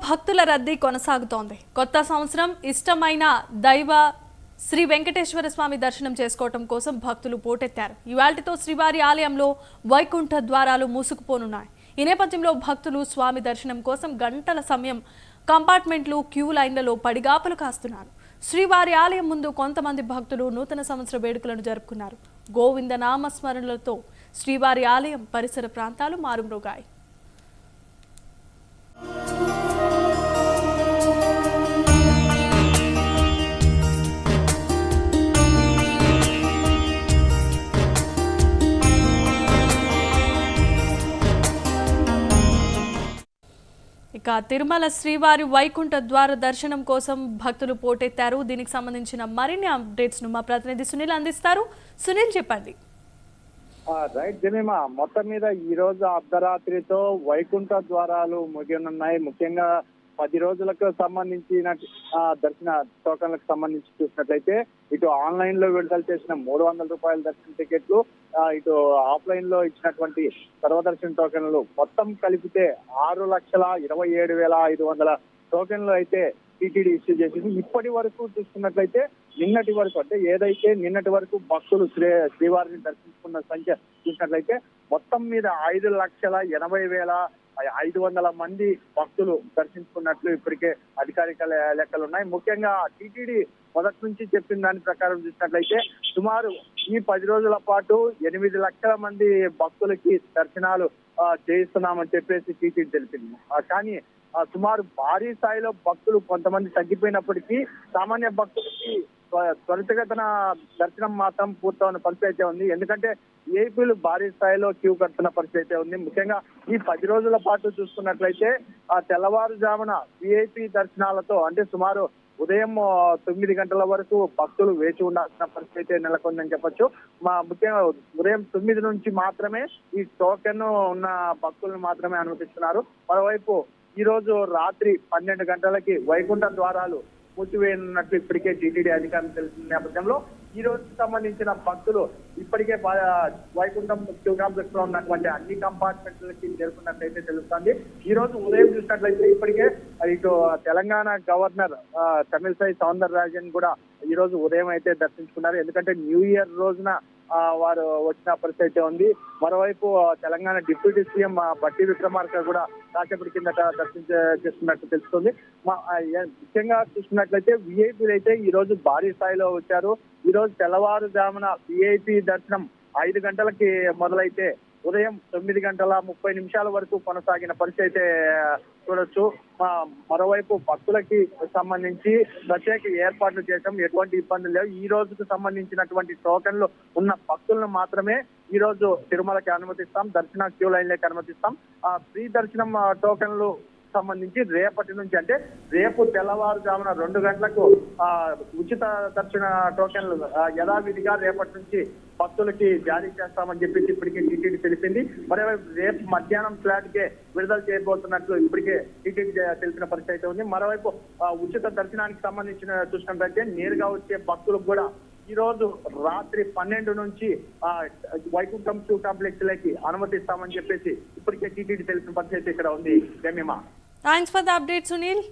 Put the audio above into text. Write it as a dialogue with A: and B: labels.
A: భక్తుల రద్దీ కొనసాగుతోంది. కొత్త సంవత్సరం ఇష్టమైన దైవ శ్రీ వెంకటేశ్వర స్వామి దర్శనం చేసుకోవడం కోసం భక్తులు పోటెత్తారు. ఇవాల్టితో శ్రీవారి ఆలయంలో వైకుంఠ ద్వారాలు మూసుకుపోనున్నాయి. ఈ నేపథ్యంలో భక్తులు స్వామి దర్శనం కోసం గంటల సమయం కంపార్ట్మెంట్లు క్యూ లైన్లలో పడిగాపులు కాస్తున్నారు. శ్రీవారి ఆలయం ముందు కొంతమంది భక్తులు నూతన సంవత్సర వేడుకలను జరుపుకున్నారు. గోవింద నామస్మరణలతో శ్రీవారి ఆలయం పరిసర ప్రాంతాలు మారుమ్రోగాయి. ఇక తిరుమల శ్రీవారి వైకుంఠ ద్వార దర్శనం కోసం భక్తులు పోటెత్తారు. దీనికి సంబంధించిన మరిన్ని అప్డేట్స్ ను మా ప్రతినిధి సునీల్ అందిస్తారు. సునీల్, చెప్పండి.
B: రైట్ జమీమా, మొత్తం మీద ఈ రోజు అర్ధరాత్రితో వైకుంఠ ద్వారాలు ముగియనున్నాయి. ముఖ్యంగా 10 రోజులకు సంబంధించిన దర్శన టోకన్లకు సంబంధించి చూసినట్లయితే ఇటు ఆన్లైన్ లో విడుదల చేసిన 300 రూపాయల దర్శన టికెట్లు, ఇటు ఆఫ్లైన్ లో ఇచ్చినటువంటి సర్వదర్శన టోకెన్లు మొత్తం కలిపితే 6,27,500 టోకెన్లు అయితే టీటీడీ ఇష్యూ చేసింది. ఇప్పటి వరకు చూసుకున్నట్లయితే నిన్నటి వరకు అంటే ఏదైతే నిన్నటి వరకు భక్తులు శ్రీవారిని దర్శించుకున్న సంఖ్య చూసినట్లయితే మొత్తం మీద 5,80,500 మంది భక్తులు దర్శించుకున్నట్లు ఇప్పటికే అధికారిక లెక్కలు ఉన్నాయి. ముఖ్యంగా టీటీడీ మొదటి నుంచి చెప్పిన దాని ప్రకారం చూసినట్లయితే సుమారు ఈ 10 రోజుల పాటు 8 లక్షల మంది భక్తులకి దర్శనాలు చేయిస్తున్నామని చెప్పేసి టీటీడీ తెలిపింది. కానీ సుమారు భారీ స్థాయిలో భక్తులు కొంతమంది తగ్గిపోయినప్పటికీ సామాన్య భక్తులకి త్వరితగతిన దర్శనం మాత్రం పూర్తవున్న పరిస్థితి అయితే ఉంది. ఎందుకంటే ఏపీలు భారీ స్థాయిలో క్యూ కడుతున్న పరిస్థితి అయితే ఉంది. ముఖ్యంగా ఈ 10 రోజుల పాటు చూసుకున్నట్లయితే తెల్లవారుజామున విఐపి దర్శనాలతో అంటే సుమారు ఉదయం 9 గంటల వరకు భక్తులు వేచి ఉండాల్సిన పరిస్థితి అయితే నెలకొందని చెప్పొచ్చు. ముఖ్యంగా ఉదయం 9 నుంచి మాత్రమే ఈ టోకెన్ ఉన్న భక్తులను మాత్రమే అనుమతిస్తున్నారు. మరోవైపు ఈ రోజు రాత్రి 12 గంటలకి వైకుంఠ ద్వారాలు మూసివేయనున్నట్లు ఇప్పటికే టీటీడీ అధికారులు తెలిసిన నేపథ్యంలో ఈ రోజుకి సంబంధించిన భక్తులు ఇప్పటికే వైకుంఠం క్యూ కాంప్లెక్స్ లో ఉన్నటువంటి అన్ని కంపార్ట్మెంట్లకి చేరుకున్నట్లయితే తెలుస్తుంది. ఈ రోజు ఉదయం చూసినట్లయితే ఇప్పటికే ఇటు తెలంగాణ గవర్నర్ తమిళసై సౌందరరాజన్ కూడా ఈ రోజు ఉదయం అయితే దర్శించుకున్నారు. ఎందుకంటే న్యూ ఇయర్ రోజున వారు వచ్చిన పరిస్థితి ఉంది. మరోవైపు తెలంగాణ డిప్యూటీ సీఎం బట్టి విక్రమార్క కూడా కాసేపటి కిందట చేస్తున్నట్టు తెలుస్తుంది. ముఖ్యంగా చూసుకున్నట్లయితే విఐపీలు అయితే ఈ రోజు భారీ స్థాయిలో వచ్చారు. ఈ రోజు తెల్లవారుజామున విఐపీ దర్శనం 5 గంటలకి మొదలైతే ఉదయం 9:30 వరకు కొనసాగిన పరిస్థితి అయితే చూడొచ్చు. మరోవైపు భక్తులకి సంబంధించి ప్రత్యేక ఏర్పాట్లు చేసాం, ఎటువంటి ఇబ్బందులు లేవు. ఈ రోజుకు సంబంధించినటువంటి టోకెన్లు ఉన్న భక్తులను మాత్రమే ఈ రోజు తిరుమలకి అనుమతిస్తాం, దర్శన క్యూ లైన్లకి అనుమతిస్తాం. ఫ్రీ దర్శనం టోకెన్లు సంబంధించి రేపటి నుంచి అంటే రేపు తెల్లవారుజామున 2 గంటలకు ఉచిత దర్శన టోకెన్లు యథావిధిగా రేపటి నుంచి భక్తులకి జారీ చేస్తామని చెప్పేసి ఇప్పటికే టీటీడీ తెలిపింది. మరోవైపు రేపు మధ్యాహ్నం ఫ్లాట్ కే విడుదల చేయబోతున్నట్లు ఇప్పటికే టీటీడీ తెలిసిన పరిస్థితి ఉంది. మరోవైపు ఉచిత దర్శనానికి సంబంధించిన చూసినట్లయితే నేరుగా వచ్చే భక్తులకు కూడా ఈ రోజు రాత్రి 12 నుంచి వైకుంఠం క్యూ కాంప్లెక్స్ లకి అనుమతిస్తామని చెప్పేసి ఇప్పటికే టీటీడీ తెలిసిన పరిస్థితి ఇక్కడ ఉంది. Jemimah,
A: thanks for the update Sunil.